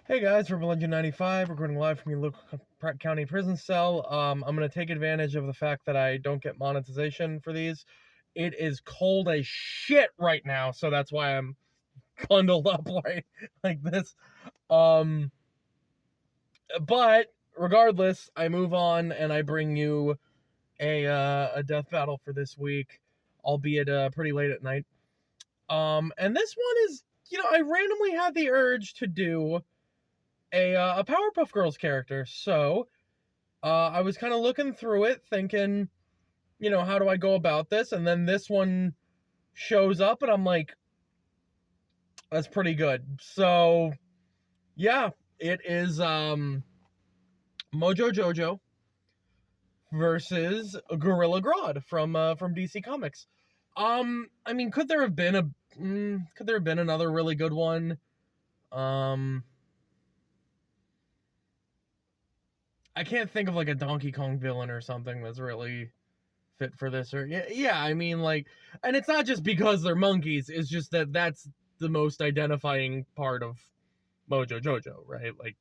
Hey guys, from Legend 95, recording live from your local Pratt County prison cell. I'm going to take advantage of the fact that I don't get monetization for these. It is cold as shit right now, so that's why I'm bundled up like this. But regardless, I move on and I bring you a death battle for this week, albeit pretty late at night. And this one is, I randomly had the urge to do a Powerpuff Girls character. So I was kind of looking through it, thinking, how do I go about this? And then this one shows up, and I'm like, that's pretty good. So yeah, it is Mojo Jojo versus Gorilla Grodd from DC Comics. I mean, could there have been another really good one? I can't think of like a Donkey Kong villain or something that's really fit for this. Or yeah, I mean, like, and it's not just because they're monkeys, it's just that that's the most identifying part of Mojo Jojo, right? Like,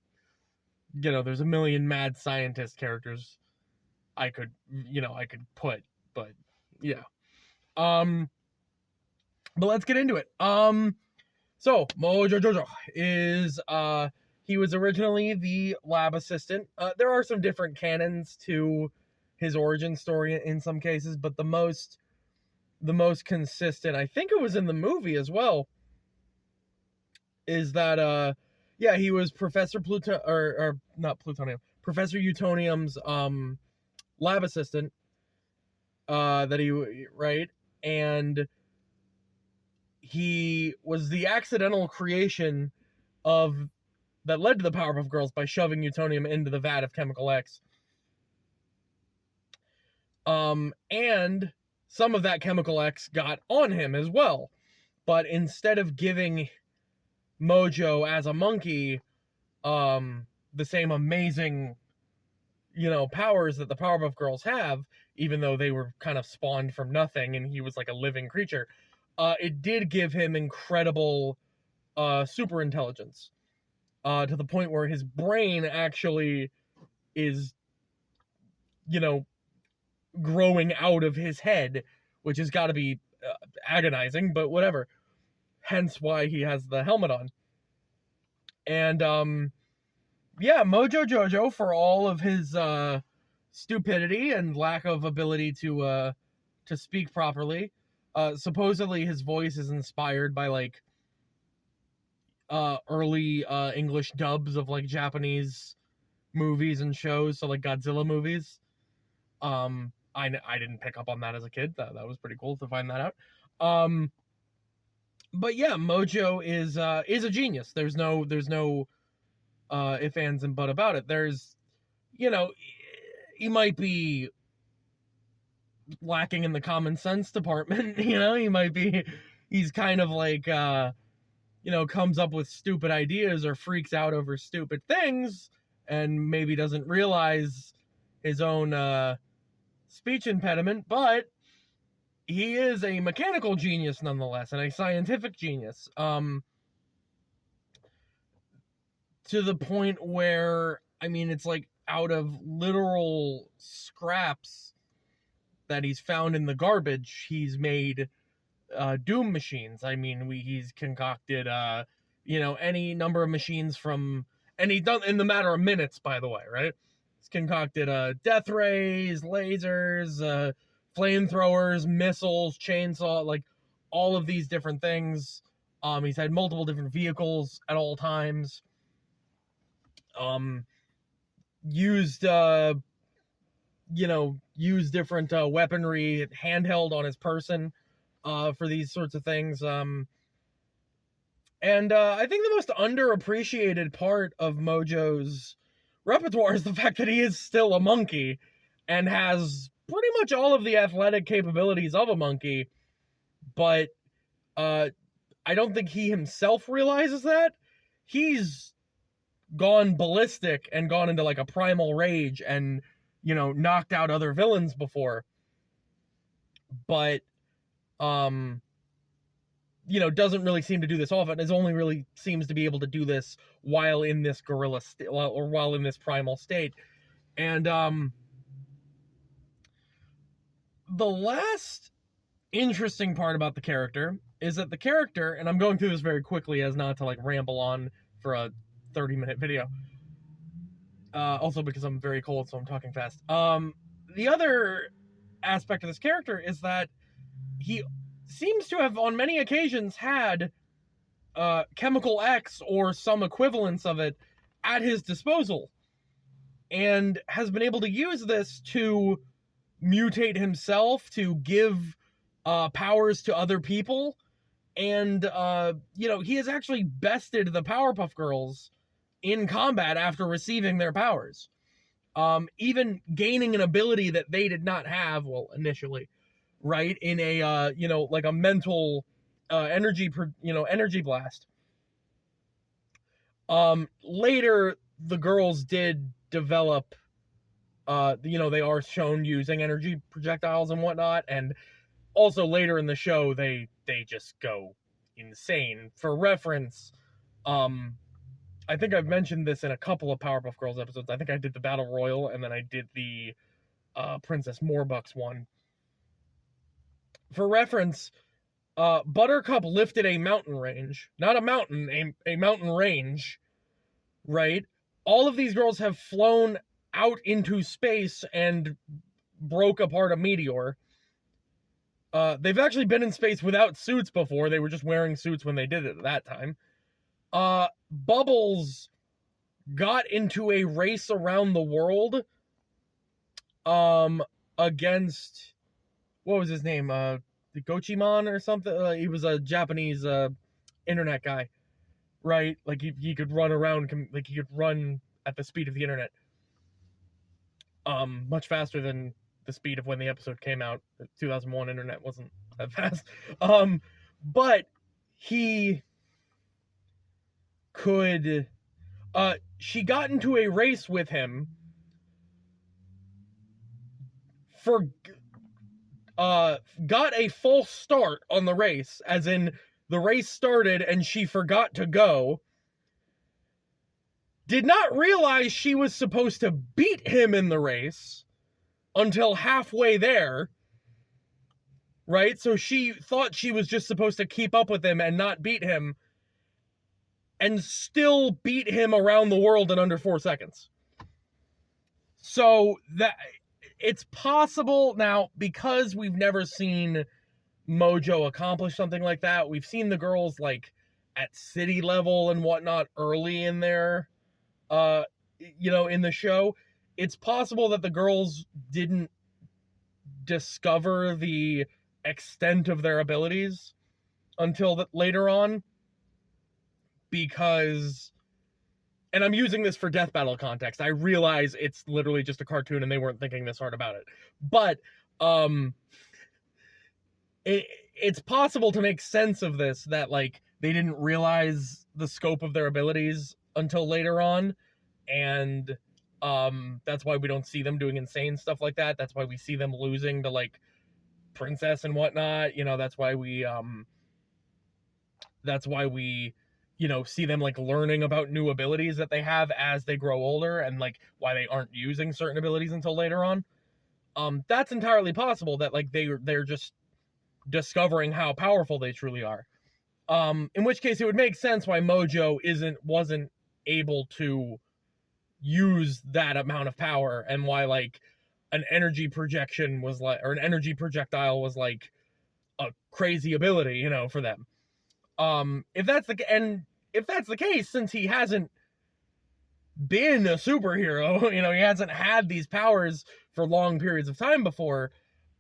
there's a million mad scientist characters I could put, but yeah. But let's get into it. So Mojo Jojo is he was originally the lab assistant. There are some different canons to his origin story in some cases, but the most consistent, I think it was in the movie as well, is that he was Professor Pluto or not Plutonium, Professor Utonium's lab assistant. And he was the accidental creation of that led to the Powerpuff Girls by shoving Utonium into the vat of Chemical X. And some of that Chemical X got on him as well. But instead of giving Mojo as a monkey the same amazing, powers that the Powerpuff Girls have, even though they were kind of spawned from nothing and he was like a living creature, it did give him incredible super intelligence. To the point where his brain actually is, growing out of his head, which has got to be agonizing, but whatever. Hence why he has the helmet on. And, Mojo Jojo, for all of his stupidity and lack of ability to speak properly, supposedly his voice is inspired by, like, early English dubs of like Japanese movies and shows, so like Godzilla movies. I didn't pick up on that as a kid. That was pretty cool to find that out. But yeah, Mojo is a genius. There's no ifs, ands, and but about it. There's, he might be lacking in the common sense department. He's kind of like comes up with stupid ideas or freaks out over stupid things and maybe doesn't realize his own speech impediment, but he is a mechanical genius nonetheless and a scientific genius. To the point where, I mean, it's like out of literal scraps that he's found in the garbage, he's made doom machines. I mean, he's concocted any number of machines and he done in the matter of minutes, by the way, right? He's concocted death rays, lasers, flamethrowers, missiles, chainsaw, like all of these different things. He's had multiple different vehicles at all times. Used different weaponry handheld on his person for these sorts of things. And I think the most underappreciated part of Mojo's repertoire is the fact that he is still a monkey and has pretty much all of the athletic capabilities of a monkey, but I don't think he himself realizes that. He's gone ballistic and gone into like a primal rage and, knocked out other villains before. But doesn't really seem to do this often. It only really seems to be able to do this while in this gorilla or while in this primal state. And the last interesting part about the character is that the character, and I'm going through this very quickly as not to like ramble on for a 30-minute video. Also because I'm very cold, so I'm talking fast. The other aspect of this character is that he seems to have on many occasions had Chemical X or some equivalence of it at his disposal, and has been able to use this to mutate himself, to give powers to other people, and he has actually bested the Powerpuff Girls in combat after receiving their powers, even gaining an ability that they did not have, well, initially, right, in a like a mental energy blast. Later the girls did develop, they are shown using energy projectiles and whatnot, and also later in the show they just go insane. For reference, I think I've mentioned this in a couple of Powerpuff Girls episodes. I think I did the Battle Royal, and then I did the Princess Morbucks one. For reference, Buttercup lifted a mountain range. Not a mountain, a mountain range, right? All of these girls have flown out into space and broke apart a meteor. They've actually been in space without suits before. They were just wearing suits when they did it at that time. Bubbles got into a race around the world against, what was his name? Gochimon or something? He was a Japanese internet guy, right? Like he could run around, like he could run at the speed of the internet. Much faster than the speed of when the episode came out. The 2001 internet wasn't that fast. But he could, she got into a race with him got a false start on the race, as in the race started and she forgot to go, did not realize she was supposed to beat him in the race until halfway there, right? So she thought she was just supposed to keep up with him and not beat him, and still beat him around the world in under 4 seconds. So that it's possible now, because we've never seen Mojo accomplish something like that. We've seen the girls like at city level and whatnot early in their in the show. It's possible that the girls didn't discover the extent of their abilities until later on, because, and I'm using this for death battle context, I realize it's literally just a cartoon and they weren't thinking this hard about it, but it's possible to make sense of this, that like they didn't realize the scope of their abilities until later on, and that's why we don't see them doing insane stuff like that. That's why we see them losing to like Princess and whatnot. That's why we see them like learning about new abilities that they have as they grow older, and like why they aren't using certain abilities until later on. That's entirely possible, that like they're just discovering how powerful they truly are. In which case it would make sense why Mojo wasn't able to use that amount of power, and why like an energy projection was like, or an energy projectile was like a crazy ability, for them. If that's the case, since he hasn't been a superhero, he hasn't had these powers for long periods of time before,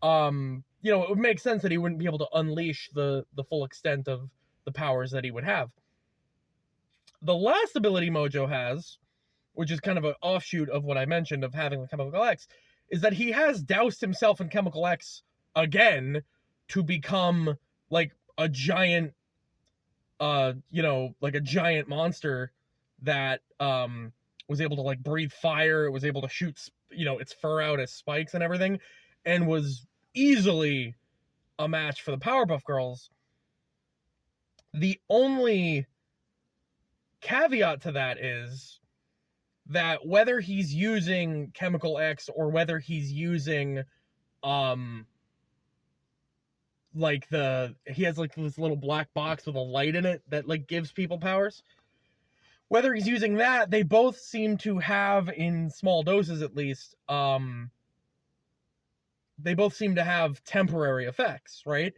it would make sense that he wouldn't be able to unleash the full extent of the powers that he would have. The last ability Mojo has, which is kind of an offshoot of what I mentioned of having the Chemical X, is that he has doused himself in Chemical X again to become like a giant, like a giant monster that was able to like breathe fire. It was able to shoot, its fur out as spikes and everything, and was easily a match for the Powerpuff Girls. The only caveat to that is that whether he's using Chemical X or whether he's using like he has like this little black box with a light in it that like gives people powers, whether he's using that, they both seem to have, in small doses at least, they both seem to have temporary effects, right?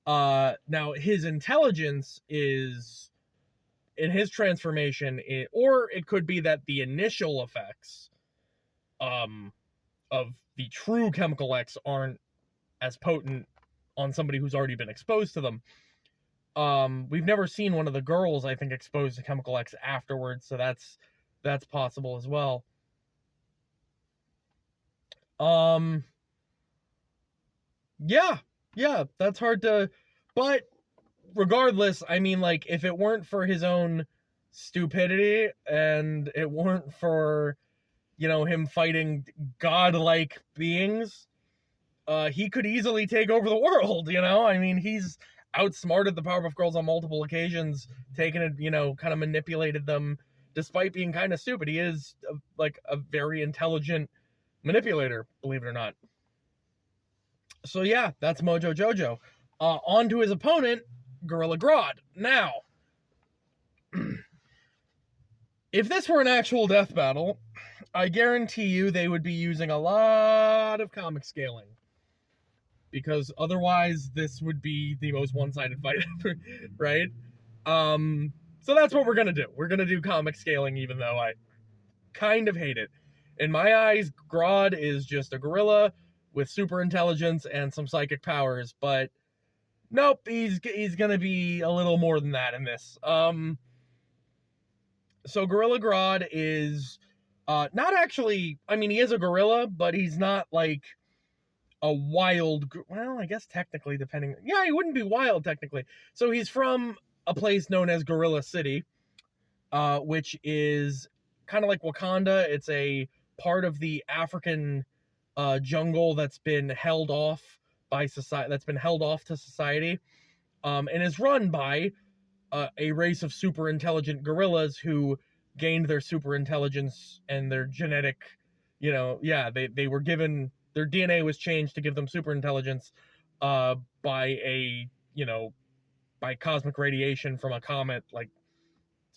Now his intelligence is in his transformation, or it could be that the initial effects of the true Chemical X aren't as potent on somebody who's already been exposed to them. We've never seen one of the girls, I think, exposed to Chemical X afterwards, so that's possible as well. Yeah, that's hard to, but regardless, I mean, like, if it weren't for his own stupidity and it weren't for, him fighting godlike beings, he could easily take over the world, I mean, he's outsmarted the Powerpuff Girls on multiple occasions, taken it, kind of manipulated them, despite being kind of stupid. He is, a very intelligent manipulator, believe it or not. So yeah, that's Mojo Jojo. On to his opponent, Gorilla Grodd. Now, if this were an actual death battle, I guarantee you they would be using a lot of comic scaling. Because otherwise, this would be the most one-sided fight ever, right? So that's what we're going to do. We're going to do comic scaling, even though I kind of hate it. In my eyes, Grodd is just a gorilla with super intelligence and some psychic powers, but nope, he's going to be a little more than that in this. So Gorilla Grodd is not actually, I mean, he is a gorilla, but he's not like a wild, well, I guess technically, depending, yeah, he wouldn't be wild technically. So he's from a place known as Gorilla City, which is kind of like Wakanda. It's a part of the African jungle that's been held off by society, that's been held off to society, and is run by a race of super intelligent gorillas who gained their super intelligence and their genetic, they were given, their DNA was changed to give them super intelligence by cosmic radiation from a comet like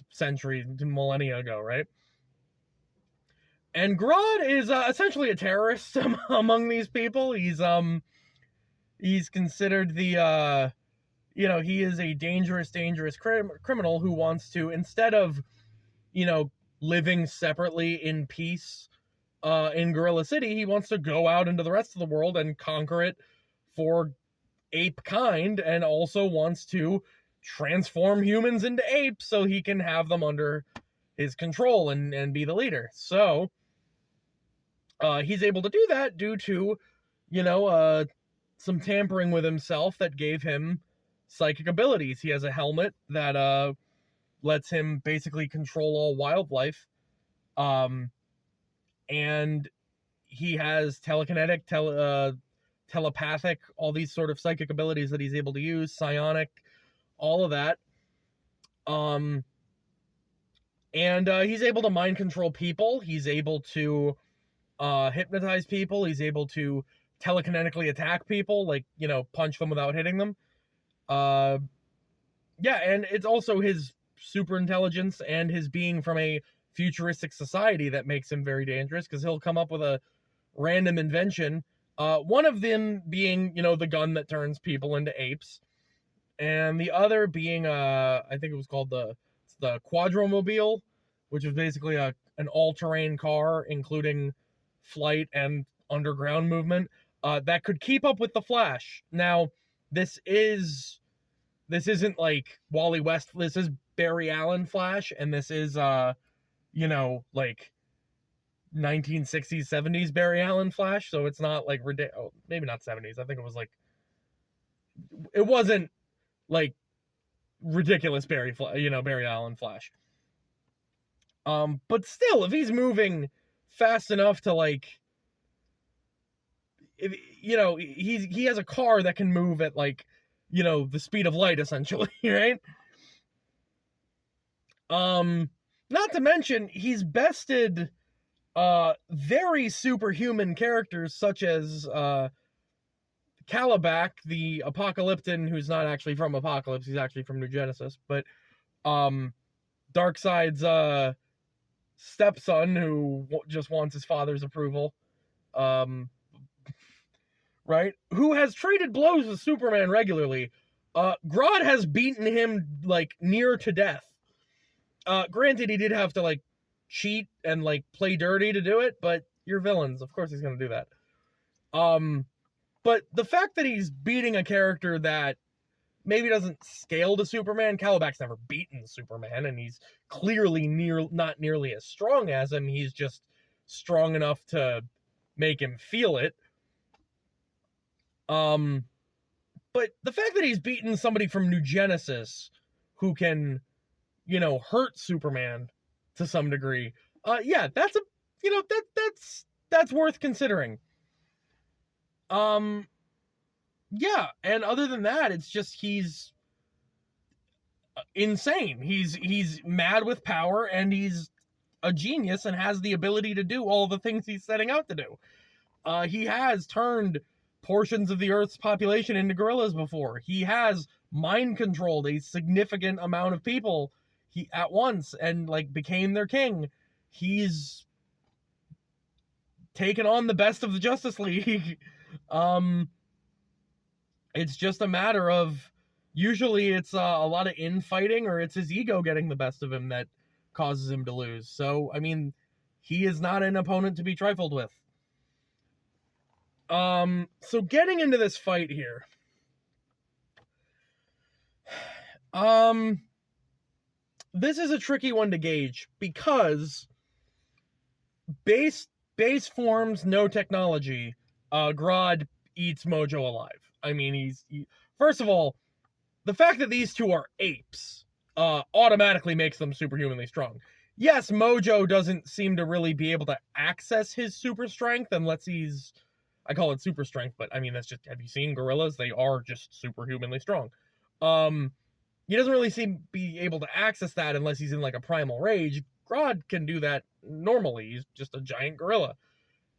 centuries, millennia ago, right? And Grodd is essentially a terrorist among these people. He's considered the he is a dangerous criminal who wants to, instead of living separately in peace in Gorilla City, he wants to go out into the rest of the world and conquer it for ape kind, and also wants to transform humans into apes so he can have them under his control and be the leader. So he's able to do that due to some tampering with himself that gave him psychic abilities. He has a helmet that lets him basically control all wildlife, and he has telekinetic, telepathic, all these sort of psychic abilities that he's able to use, psionic, all of that. And he's able to mind control people. He's able to hypnotize people. He's able to telekinetically attack people, like, punch them without hitting them. And it's also his super intelligence and his being from a futuristic society that makes him very dangerous, because he'll come up with a random invention. One of them being, the gun that turns people into apes, and the other being, I think it was called the Quadromobile, which is basically an all-terrain car, including flight and underground movement, that could keep up with the Flash. Now, this isn't like Wally West. This is Barry Allen Flash, and this is, like 1960s, 70s Barry Allen Flash, so it's not like maybe not 70s. I think it was like, it wasn't like ridiculous Barry Allen Flash. But still, if he's moving fast enough to like, he has a car that can move at like, the speed of light essentially, right? Not to mention, he's bested very superhuman characters such as Calabac, the Apocalyptan, who's not actually from Apocalypse, he's actually from New Genesis, but Darkseid's stepson, who just wants his father's approval, right? Who has traded blows with Superman regularly. Grodd has beaten him, like, near to death. Granted, he did have to, like, cheat and, like, play dirty to do it, but you're villains. Of course he's gonna do that. But the fact that he's beating a character that maybe doesn't scale to Superman, Calabac's never beaten Superman, and he's clearly not nearly as strong as him. He's just strong enough to make him feel it. But the fact that he's beaten somebody from New Genesis who can, hurt Superman to some degree, yeah, that's that's worth considering. Yeah, and other than that, it's just he's insane. He's mad with power, and he's a genius and has the ability to do all the things he's setting out to do. He has turned portions of the Earth's population into gorillas before. He has mind controlled a significant amount of people at once and, like, became their king. He's taken on the best of the Justice League. It's just a matter of, usually it's a lot of infighting, or it's his ego getting the best of him that causes him to lose. So, I mean, he is not an opponent to be trifled with. So getting into this fight here. This is a tricky one to gauge because base forms, no technology. Grodd eats Mojo alive. I mean, first of all, the fact that these two are apes automatically makes them superhumanly strong. Yes, Mojo doesn't seem to really be able to access his super strength unless he's, I call it super strength, but I mean, that's just, have you seen gorillas? They are just superhumanly strong. He doesn't really seem to be able to access that unless he's in, like, a primal rage. Grodd can do that normally. He's just a giant gorilla.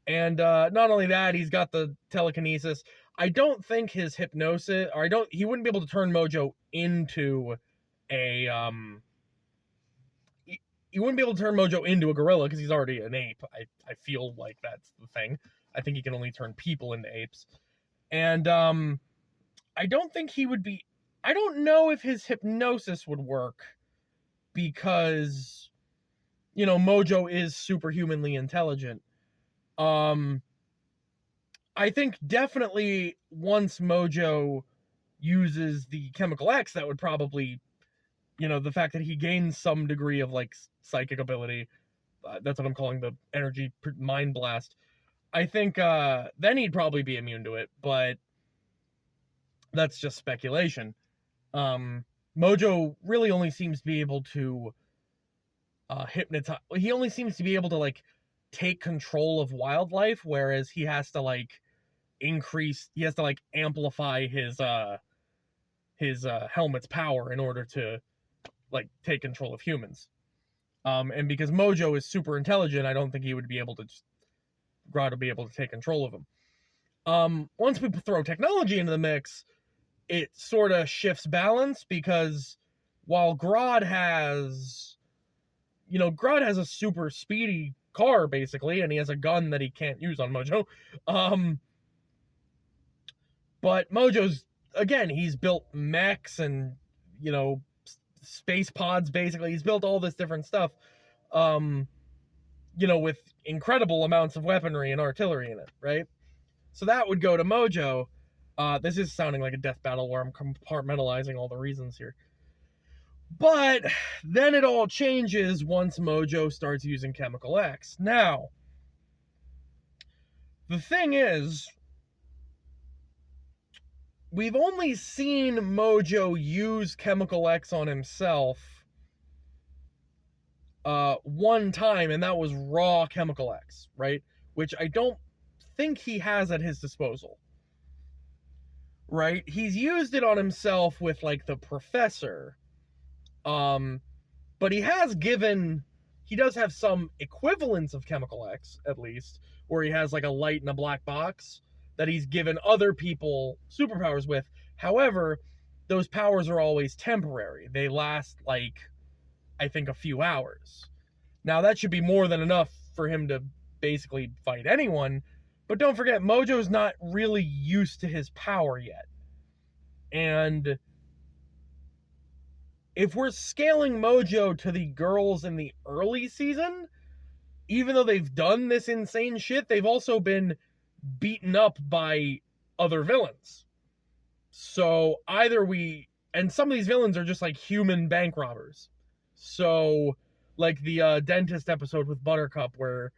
And not only that, he's got the telekinesis. I don't think his hypnosis, or he wouldn't be able to turn Mojo into a, he wouldn't be able to turn Mojo into a gorilla because he's already an ape. I feel like that's the thing. I think he can only turn people into apes. And I don't think he would be, I don't know if his hypnosis would work because, Mojo is superhumanly intelligent. I think definitely once Mojo uses the chemical X, that would probably, the fact that he gains some degree of, like, psychic ability, that's what I'm calling the energy mind blast. I think then he'd probably be immune to it, but that's just speculation. Mojo really only seems to be able to hypnotize. He only seems to be able to, like, take control of wildlife, whereas he has to, like, amplify his helmet's power in order to, like, take control of humans. And because Mojo is super intelligent, I don't think he would be able to Grodd would be able to take control of him. Once we throw technology into the mix, it sort of shifts balance, because while Grodd has a super speedy car, basically, and he has a gun that he can't use on Mojo. But Mojo's, again, he's built mechs and, space pods, basically. He's built all this different stuff, with incredible amounts of weaponry and artillery in it, right? So that would go to Mojo. This is sounding like a death battle where I'm compartmentalizing all the reasons here. But then it all changes once Mojo starts using Chemical X. Now, the thing is, we've only seen Mojo use Chemical X on himself one time, and that was raw Chemical X, right? Which I don't think he has at his disposal. Right? He's used it on himself with, like, the Professor. But he does have some equivalents of Chemical X, at least, where he has like a light and a black box that he's given other people superpowers with. However, those powers are always temporary. They last like, I think, a few hours. Now, that should be more than enough for him to basically fight anyone. But don't forget, Mojo's not really used to his power yet. And if we're scaling Mojo to the girls in the early season, even though they've done this insane shit, they've also been beaten up by other villains. So and some of these villains are just like human bank robbers. So, like the dentist episode with Buttercup, where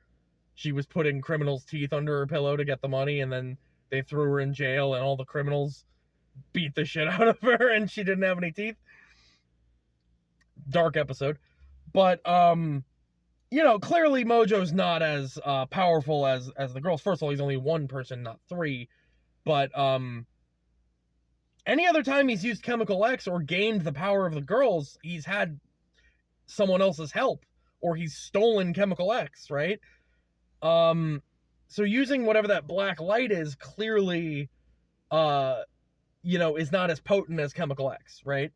she was putting criminals' teeth under her pillow to get the money, and then they threw her in jail, and all the criminals beat the shit out of her, and she didn't have any teeth. Dark episode. But, clearly Mojo's not as powerful as the girls. First of all, he's only one person, not three. But, any other time he's used Chemical X or gained the power of the girls, he's had someone else's help, or he's stolen Chemical X, right? So using whatever that black light is clearly, is not as potent as Chemical X, right?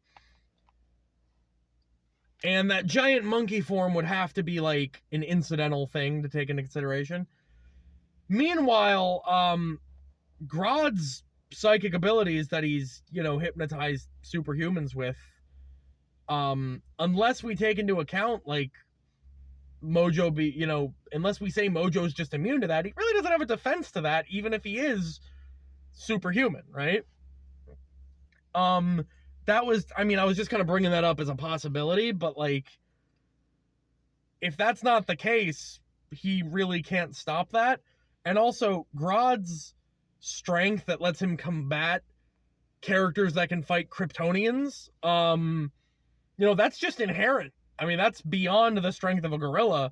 And that giant monkey form would have to be like an incidental thing to take into consideration. Meanwhile, Grodd's psychic abilities that he's, hypnotized superhumans with, unless we take into account, like, Mojo unless we say Mojo's just immune to that, he really doesn't have a defense to that, even if he is superhuman, right? I was just kind of bringing that up as a possibility, but, like, if that's not the case, he really can't stop that. And also, Grodd's strength that lets him combat characters that can fight Kryptonians, that's just inherent. I mean, that's beyond the strength of a gorilla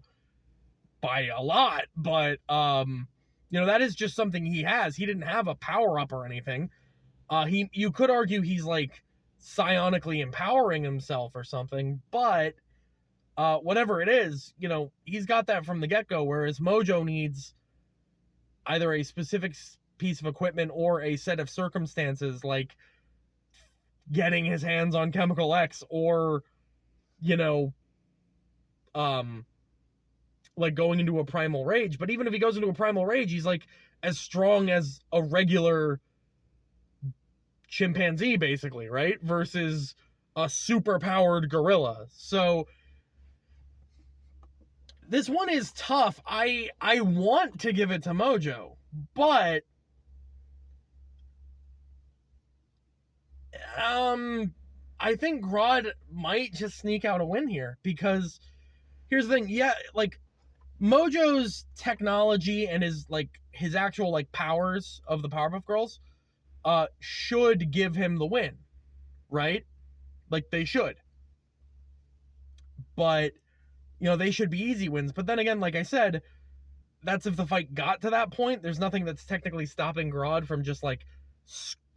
by a lot, but, that is just something he has. He didn't have a power-up or anything. You could argue he's, like, psionically empowering himself or something, but whatever it is, he's got that from the get-go, whereas Mojo needs either a specific piece of equipment or a set of circumstances, like getting his hands on Chemical X, or like going into a primal rage. But even if he goes into a primal rage, he's like as strong as a regular chimpanzee, basically, right? Versus a super powered gorilla. So this one is tough. I want to give it to Mojo, but I think Grodd might just sneak out a win here, because here's the thing. Yeah, like, Mojo's technology and his actual, like, powers of the Powerpuff Girls should give him the win, right? Like, they should. But, they should be easy wins. But then again, like I said, that's if the fight got to that point. There's nothing that's technically stopping Grodd from just, like,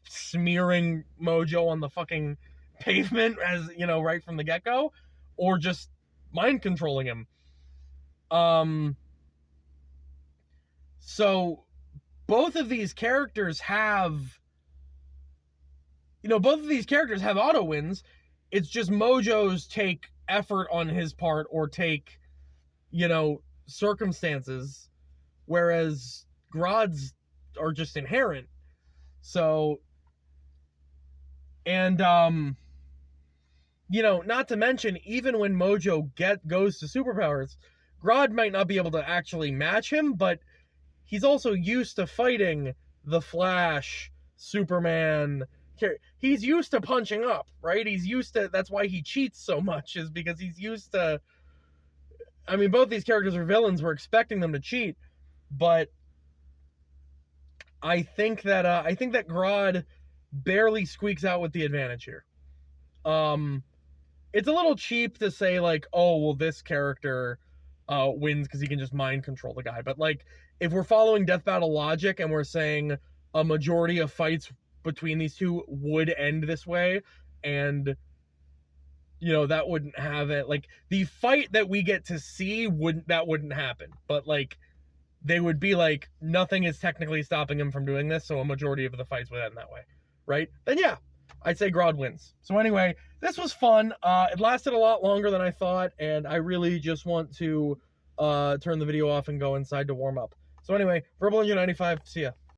smearing Mojo on the fucking pavement, as, right from the get-go, or just mind controlling him. So both of these characters have auto wins. It's just Mojo's take effort on his part, or take, circumstances, whereas Grodd's are just inherent. So, and, not to mention, even when Mojo goes to superpowers, Grodd might not be able to actually match him, but he's also used to fighting the Flash, Superman. He's used to punching up, right? That's why he cheats so much, is because he's used to, both these characters are villains. We're expecting them to cheat, but I think that Grodd barely squeaks out with the advantage here. It's a little cheap to say, like, oh, well, this character wins because he can just mind control the guy. But, like, if we're following Death Battle logic and we're saying a majority of fights between these two would end this way, and, you know, that wouldn't have it. Like, the fight that we get to see wouldn't happen. But, like, they would be like, nothing is technically stopping him from doing this, so a majority of the fights would end that way, right? Then yeah, I'd say Grodd wins. So anyway, this was fun. It lasted a lot longer than I thought, and I really just want to turn the video off and go inside to warm up. So anyway, Verbal Ninja 95, see ya.